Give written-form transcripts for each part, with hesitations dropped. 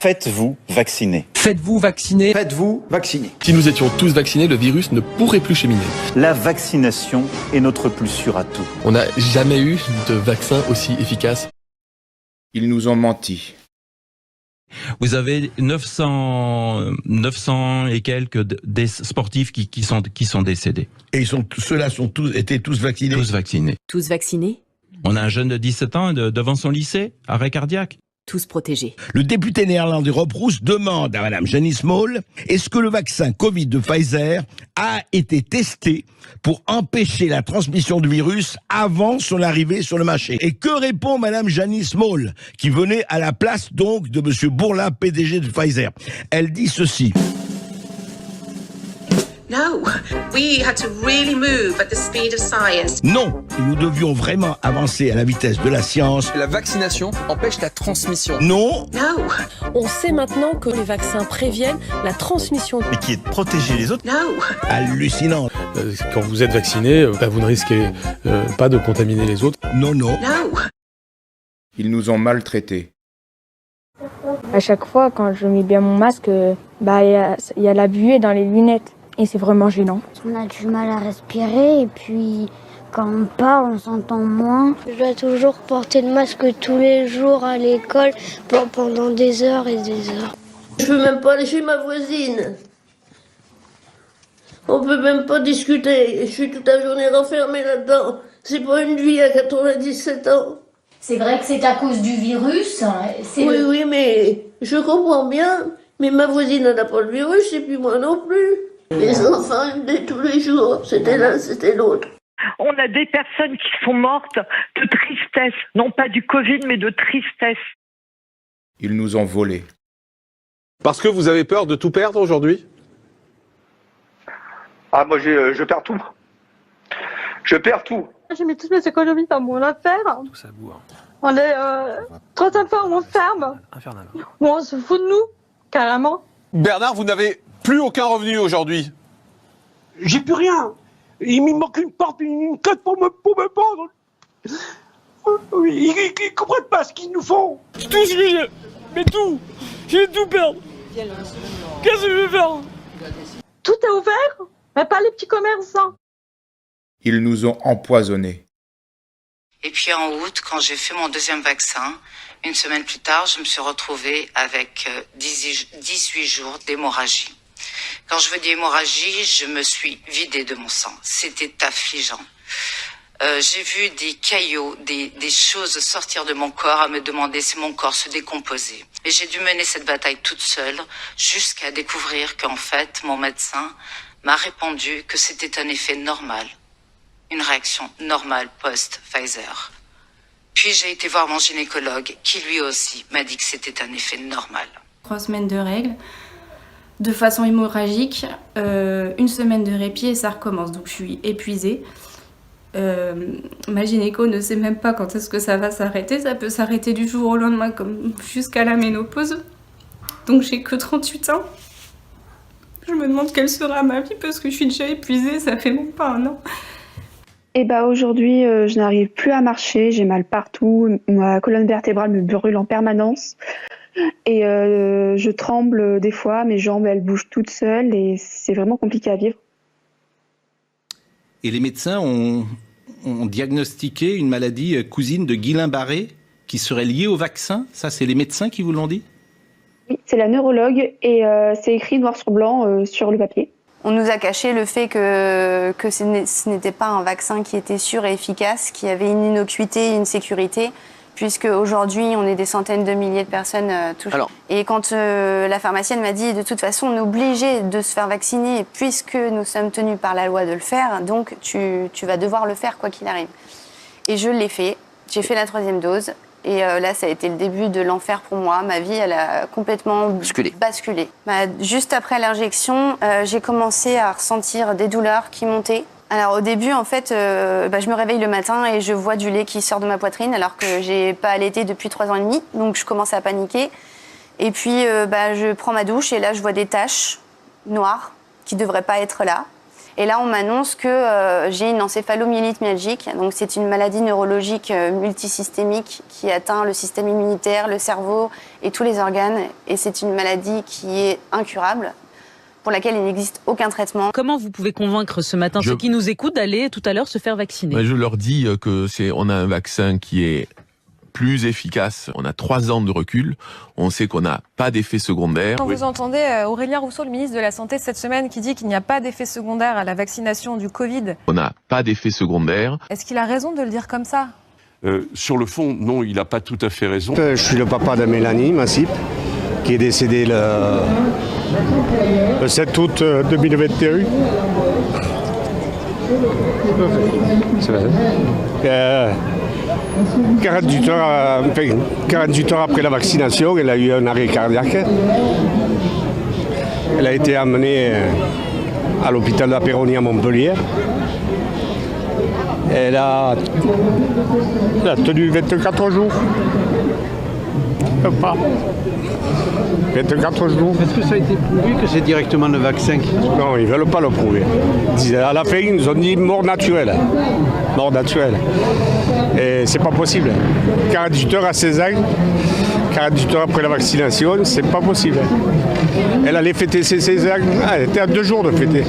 Faites-vous vacciner. Faites-vous vacciner. Faites-vous vacciner. Si nous étions tous vaccinés, le virus ne pourrait plus cheminer. La vaccination est notre plus sûr atout. On n'a jamais eu de vaccin aussi efficace. Ils nous ont menti. Vous avez 900 et quelques des sportifs qui sont décédés. Et ceux-là étaient tous vaccinés. Tous vaccinés. Tous vaccinés. On a un jeune de 17 ans devant son lycée, arrêt cardiaque. Tous protégés. Le député néerlandais Rob Roos demande à Mme Janice Small est-ce que le vaccin Covid de Pfizer a été testé pour empêcher la transmission du virus avant son arrivée sur le marché. Et que répond Mme Janice Small, qui venait à la place donc de M. Bourla, PDG de Pfizer. Elle dit ceci. No, we had to really move at the speed of science. Non, nous devions vraiment avancer à la vitesse de la science. La vaccination empêche la transmission. Non. No. On sait maintenant que les vaccins préviennent la transmission. Mais qui est de protéger les autres. No. Hallucinant. Quand vous êtes vacciné, vous ne risquez pas de contaminer les autres. Non. No. Ils nous ont maltraités. À chaque fois, quand je mets bien mon masque, y a la buée dans les lunettes. Et c'est vraiment gênant. On a du mal à respirer et puis quand on parle, on s'entend moins. Je dois toujours porter le masque tous les jours à l'école pendant des heures et des heures. Je peux même pas aller chez ma voisine. On peut même pas discuter. Je suis toute la journée renfermée là-dedans. C'est pas une vie à 97 ans. C'est vrai que c'est à cause du virus. Oui, mais je comprends bien. Mais ma voisine n'a pas le virus et puis moi non plus. Les enfants aimaient tous les jours, c'était l'un, c'était l'autre. On a des personnes qui sont mortes de tristesse, non pas du Covid, mais de tristesse. Ils nous ont volés. Parce que vous avez peur de tout perdre aujourd'hui ? Ah, moi, je perds tout. Je perds tout. J'ai mis toutes mes économies dans mon affaire. Tout ça boue. On est troisième fois où on ferme. Infernal. Où on se fout de nous, carrément. Bernard, vous n'avez plus aucun revenu aujourd'hui. J'ai plus rien. Il me manque une porte, une code pour me pendre. Ils comprennent pas ce qu'ils nous font. Tout ce que j'ai. Mais tout. Je vais tout perdre. Qu'est-ce que je vais faire ? Tout est ouvert, mais pas les petits commerçants. Ils nous ont empoisonnés. Et puis en août, quand j'ai fait mon deuxième vaccin, une semaine plus tard, je me suis retrouvée avec 18 jours d'hémorragie. Quand je veux dire hémorragie, je me suis vidée de mon sang. C'était affligeant. J'ai vu des caillots, des choses sortir de mon corps à me demander si mon corps se décomposait. Et j'ai dû mener cette bataille toute seule jusqu'à découvrir qu'en fait, mon médecin m'a répondu que c'était un effet normal. Une réaction normale post-Pfizer. Puis j'ai été voir mon gynécologue qui lui aussi m'a dit que c'était un effet normal. 3 semaines de règles, de façon hémorragique, 1 semaine de répit et ça recommence. Donc je suis épuisée. Ma gynéco ne sait même pas quand est-ce que ça va s'arrêter. Ça peut s'arrêter du jour au lendemain comme jusqu'à la ménopause. Donc j'ai que 38 ans. Je me demande quelle sera ma vie parce que je suis déjà épuisée, ça fait même pas 1 an. Et aujourd'hui, je n'arrive plus à marcher, j'ai mal partout, ma colonne vertébrale me brûle en permanence. Et je tremble des fois, mes jambes elles bougent toutes seules et c'est vraiment compliqué à vivre. Et les médecins ont diagnostiqué une maladie cousine de Guillain-Barré qui serait liée au vaccin. Ça, c'est les médecins qui vous l'ont dit ? Oui, c'est la neurologue et c'est écrit noir sur blanc sur le papier. On nous a caché le fait que ce n'était pas un vaccin qui était sûr et efficace, qui avait une innocuité et une sécurité, puisque aujourd'hui on est des centaines de milliers de personnes touchées. Et quand la pharmacienne m'a dit de toute façon on est obligé de se faire vacciner puisque nous sommes tenus par la loi de le faire, donc tu vas devoir le faire quoi qu'il arrive. Et je l'ai fait, j'ai fait la 3e dose. Et là, ça a été le début de l'enfer pour moi. Ma vie, elle a complètement basculé. Juste après l'injection, j'ai commencé à ressentir des douleurs qui montaient. Alors au début, en fait, je me réveille le matin et je vois du lait qui sort de ma poitrine alors que j'ai pas allaité depuis 3 ans et demi. Donc je commence à paniquer. Et puis, je prends ma douche et là, je vois des taches noires qui devraient pas être là. Et là, on m'annonce que j'ai une encéphalomyélite myalgique. Donc, c'est une maladie neurologique multisystémique qui atteint le système immunitaire, le cerveau et tous les organes. Et c'est une maladie qui est incurable, pour laquelle il n'existe aucun traitement. Comment vous pouvez convaincre ce matin ceux qui nous écoutent d'aller tout à l'heure se faire vacciner? Je leur dis on a un vaccin qui est plus efficace. On a 3 ans de recul. On sait qu'on n'a pas d'effet secondaire. Quand vous entendez Aurélien Rousseau, le ministre de la Santé, cette semaine, qui dit qu'il n'y a pas d'effet secondaire à la vaccination du Covid. On n'a pas d'effet secondaire. Est-ce qu'il a raison de le dire comme ça? Sur le fond, non, il n'a pas tout à fait raison. Je suis le papa de Mélanie Massip, qui est décédée le 7 août 2021. C'est vrai. 48 heures après la vaccination, elle a eu un arrêt cardiaque. Elle a été amenée à l'hôpital de la Péronie à Montpellier. Elle a tenu 24 jours. Pas. 24 jours. Est-ce que ça a été prouvé que c'est directement le vaccin qui... Non, ils ne veulent pas le prouver. À la fin, ils nous ont dit mort naturelle. Mort naturelle. Et c'est pas possible. 48 heures à 16 ans, 48 heures après la vaccination, c'est pas possible. Elle allait fêter ses 16 ans. Elle était à 2 jours de fêter.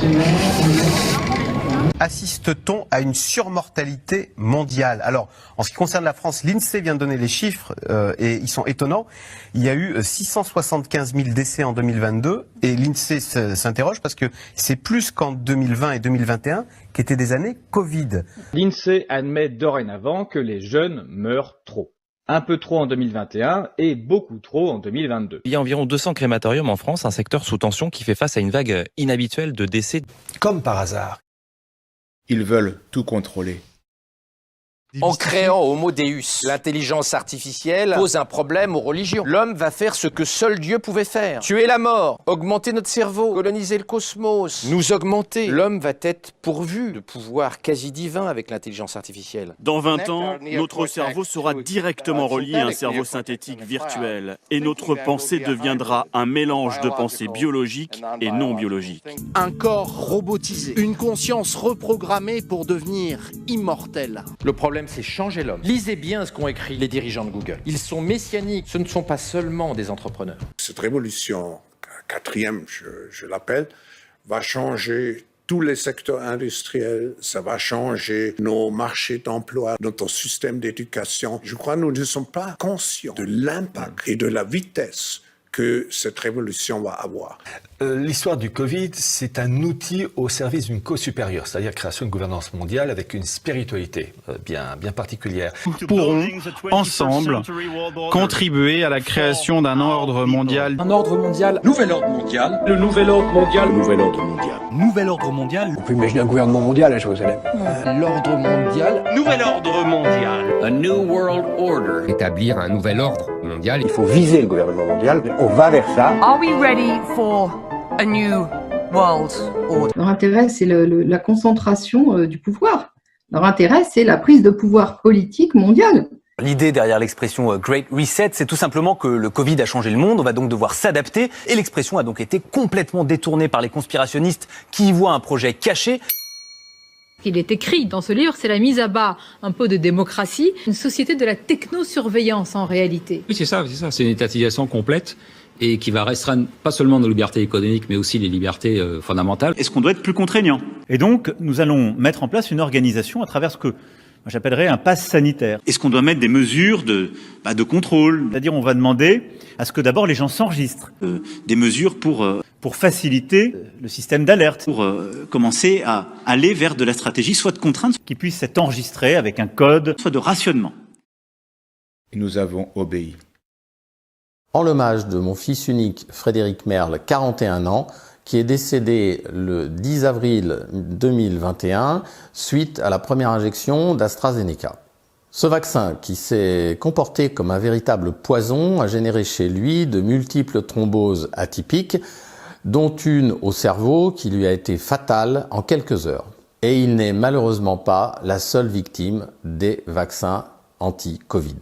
Assiste-t-on à une surmortalité mondiale? Alors, en ce qui concerne la France, l'INSEE vient de donner les chiffres et ils sont étonnants. Il y a eu 675 000 décès en 2022 et l'INSEE s'interroge parce que c'est plus qu'en 2020 et 2021 qui étaient des années Covid. L'INSEE admet dorénavant que les jeunes meurent trop. Un peu trop en 2021 et beaucoup trop en 2022. Il y a environ 200 crématoriums en France, un secteur sous tension qui fait face à une vague inhabituelle de décès. Comme par hasard. Ils veulent tout contrôler. En créant Homo Deus, l'intelligence artificielle pose un problème aux religions. L'homme va faire ce que seul Dieu pouvait faire. Tuer la mort, augmenter notre cerveau, coloniser le cosmos, nous augmenter. L'homme va être pourvu de pouvoirs quasi divins avec l'intelligence artificielle. Dans 20 ans, notre cerveau sera directement relié à un cerveau synthétique virtuel. Et notre pensée deviendra un mélange de pensées biologiques et non biologiques. Un corps robotisé, une conscience reprogrammée pour devenir immortel. Le problème, c'est changer l'homme. Lisez bien ce qu'ont écrit les dirigeants de Google. Ils sont messianiques, ce ne sont pas seulement des entrepreneurs. Cette révolution, quatrième, je l'appelle, va changer tous les secteurs industriels, ça va changer nos marchés d'emploi, notre système d'éducation. Je crois que nous ne sommes pas conscients de l'impact et de la vitesse que cette révolution va avoir. L'histoire du Covid, c'est un outil au service d'une cause supérieure, c'est-à-dire création d'une gouvernance mondiale avec une spiritualité bien particulière. Nous pourrons, ensemble, contribuer à la création d'un ordre mondial. Un ordre mondial. Nouvel ordre mondial. Le nouvel ordre mondial. Nouvel ordre mondial. Nouvel ordre mondial. On peut imaginer un gouvernement mondial à Jérusalem. L'ordre mondial. Nouvel ordre mondial. A new world order. Établir un nouvel ordre mondial. Il faut viser le gouvernement mondial. On va vers ça. Are we ready for a new world order? Leur intérêt, c'est la concentration du pouvoir. Leur intérêt, c'est la prise de pouvoir politique mondiale. L'idée derrière l'expression Great Reset, c'est tout simplement que le Covid a changé le monde, on va donc devoir s'adapter, et l'expression a donc été complètement détournée par les conspirationnistes qui y voient un projet caché. Ce qu'il est écrit dans ce livre, c'est la mise à bas un peu de démocratie, une société de la technosurveillance en réalité. Oui, c'est ça, c'est une étatisation complète et qui va restreindre pas seulement nos libertés économiques, mais aussi les libertés fondamentales. Est-ce qu'on doit être plus contraignant? Et donc, nous allons mettre en place une organisation à travers ce que j'appellerais un pass sanitaire. Est-ce qu'on doit mettre des mesures de contrôle? C'est-à-dire, on va demander à ce que d'abord les gens s'enregistrent. Des mesures pour faciliter le système d'alerte, pour commencer à aller vers de la stratégie, soit de contrainte, qui puisse être enregistrée avec un code, soit de rationnement. Et nous avons obéi. En l'hommage de mon fils unique, Frédéric Merle, 41 ans, qui est décédé le 10 avril 2021 suite à la première injection d'AstraZeneca. Ce vaccin, qui s'est comporté comme un véritable poison, a généré chez lui de multiples thromboses atypiques, dont une au cerveau qui lui a été fatale en quelques heures. Et il n'est malheureusement pas la seule victime des vaccins anti-Covid.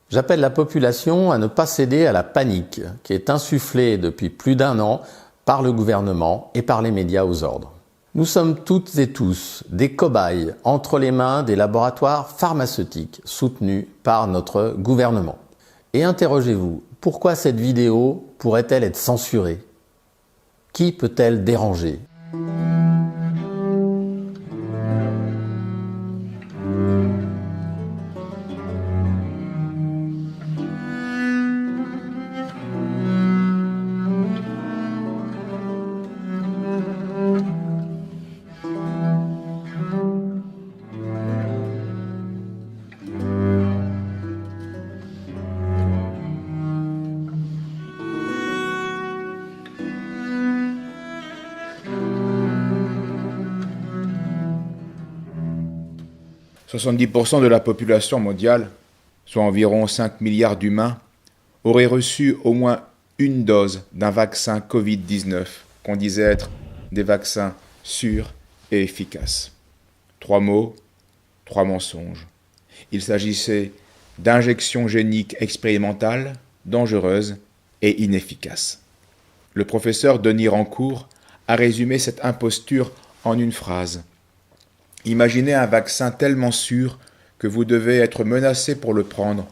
J'appelle la population à ne pas céder à la panique qui est insufflée depuis plus d'1 an par le gouvernement et par les médias aux ordres. Nous sommes toutes et tous des cobayes entre les mains des laboratoires pharmaceutiques soutenus par notre gouvernement. Et interrogez-vous, pourquoi cette vidéo pourrait-elle être censurée? Qui peut-elle déranger? « 70% de la population mondiale, soit environ 5 milliards d'humains, auraient reçu au moins une dose d'un vaccin Covid-19 qu'on disait être des vaccins sûrs et efficaces. 3 mots, 3 mensonges. Il s'agissait d'injections géniques expérimentales, dangereuses et inefficaces. Le professeur Denis Rancourt a résumé cette imposture en une phrase. Imaginez un vaccin tellement sûr que vous devez être menacé pour le prendre,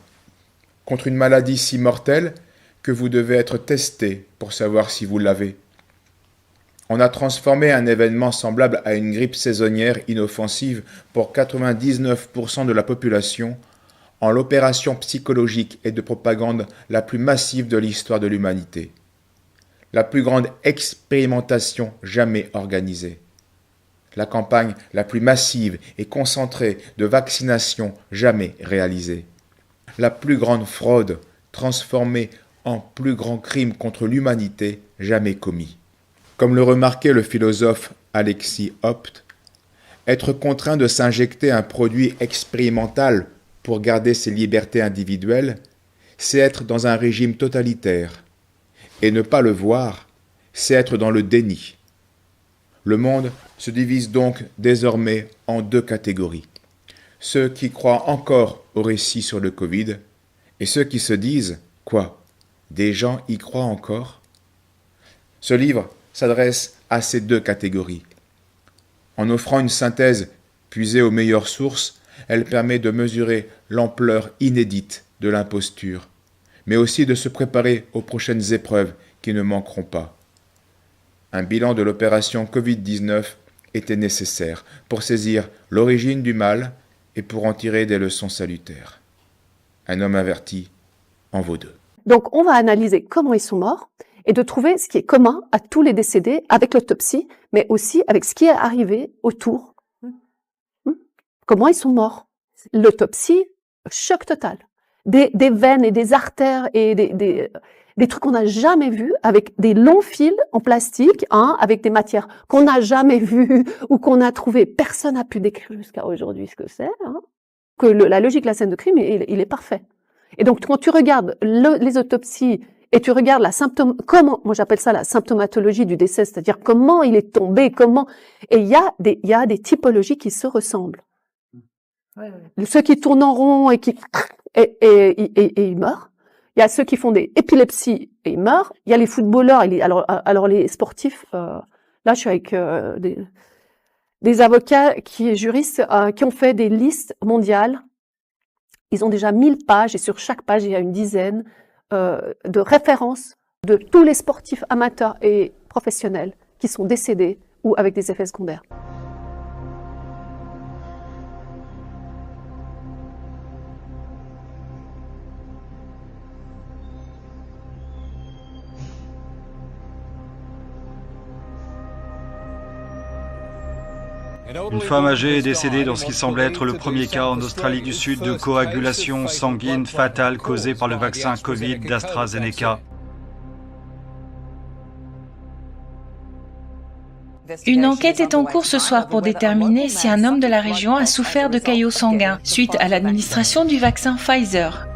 contre une maladie si mortelle que vous devez être testé pour savoir si vous l'avez. On a transformé un événement semblable à une grippe saisonnière inoffensive pour 99% de la population en l'opération psychologique et de propagande la plus massive de l'histoire de l'humanité. La plus grande expérimentation jamais organisée. La campagne la plus massive et concentrée de vaccination jamais réalisée. La plus grande fraude transformée en plus grand crime contre l'humanité jamais commis. Comme le remarquait le philosophe Alexis Hopf, être contraint de s'injecter un produit expérimental pour garder ses libertés individuelles, c'est être dans un régime totalitaire. Et ne pas le voir, c'est être dans le déni. Le monde se divise donc désormais en 2 catégories. Ceux qui croient encore au récit sur le Covid et ceux qui se disent « Quoi ? Des gens y croient encore ?» Ce livre s'adresse à ces 2 catégories. En offrant une synthèse puisée aux meilleures sources, elle permet de mesurer l'ampleur inédite de l'imposture, mais aussi de se préparer aux prochaines épreuves qui ne manqueront pas. Un bilan de l'opération Covid-19 était nécessaire pour saisir l'origine du mal et pour en tirer des leçons salutaires. Un homme averti en vaut 2. Donc on va analyser comment ils sont morts et de trouver ce qui est commun à tous les décédés avec l'autopsie, mais aussi avec ce qui est arrivé autour. Comment ils sont morts. L'autopsie, choc total. Des veines et des artères et des trucs qu'on n'a jamais vus, avec des longs fils en plastique, avec des matières qu'on n'a jamais vues ou qu'on a trouvées. Personne n'a pu décrire jusqu'à aujourd'hui ce que c'est. Que la logique de la scène de crime, il est parfait. Et donc, quand tu regardes les autopsies et tu regardes moi j'appelle ça la symptomatologie du décès, c'est-à-dire comment il est tombé, et il y a des typologies qui se ressemblent. Ceux qui tournent en rond et ils meurent. Il y a ceux qui font des épilepsies et ils meurent. Il y a les footballeurs, alors les sportifs, là je suis avec des avocats juristes qui ont fait des listes mondiales. Ils ont déjà 1000 pages et sur chaque page il y a une dizaine de références de tous les sportifs amateurs et professionnels qui sont décédés ou avec des effets secondaires. Une femme âgée est décédée dans ce qui semble être le premier cas en Australie du Sud de coagulation sanguine fatale causée par le vaccin Covid d'AstraZeneca. Une enquête est en cours ce soir pour déterminer si un homme de la région a souffert de caillots sanguins suite à l'administration du vaccin Pfizer.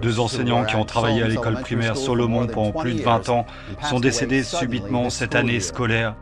2 enseignants qui ont travaillé à l'école primaire Solomon pendant plus de 20 ans sont décédés subitement cette année scolaire.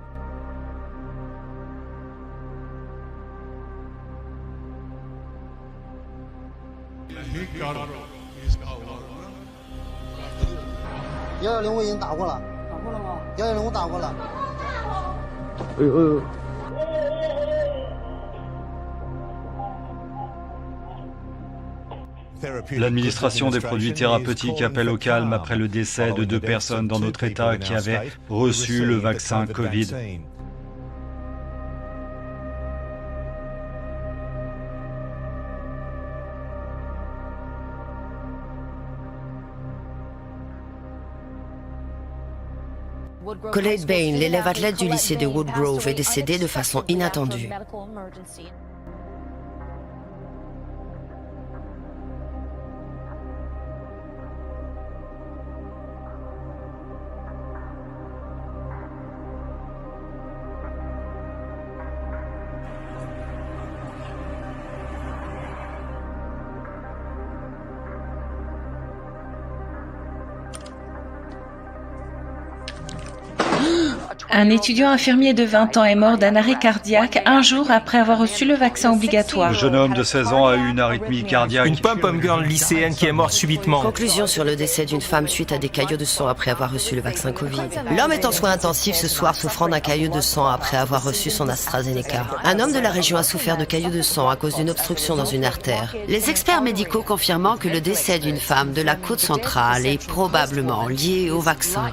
L'administration des produits thérapeutiques appelle au calme après le décès de 2 personnes dans notre État qui avaient reçu le vaccin Covid. Colette Bain, l'élève athlète du lycée de Woodgrove, est décédée de façon inattendue. Un étudiant infirmier de 20 ans est mort d'un arrêt cardiaque un jour après avoir reçu le vaccin obligatoire. Le jeune homme de 16 ans a eu une arythmie cardiaque. Une pom-pom girl lycéenne qui est morte subitement. Conclusion sur le décès d'une femme suite à des caillots de sang après avoir reçu le vaccin Covid. L'homme est en soins intensifs ce soir souffrant d'un caillot de sang après avoir reçu son AstraZeneca. Un homme de la région a souffert de caillots de sang à cause d'une obstruction dans une artère. Les experts médicaux confirmant que le décès d'une femme de la côte centrale est probablement lié au vaccin.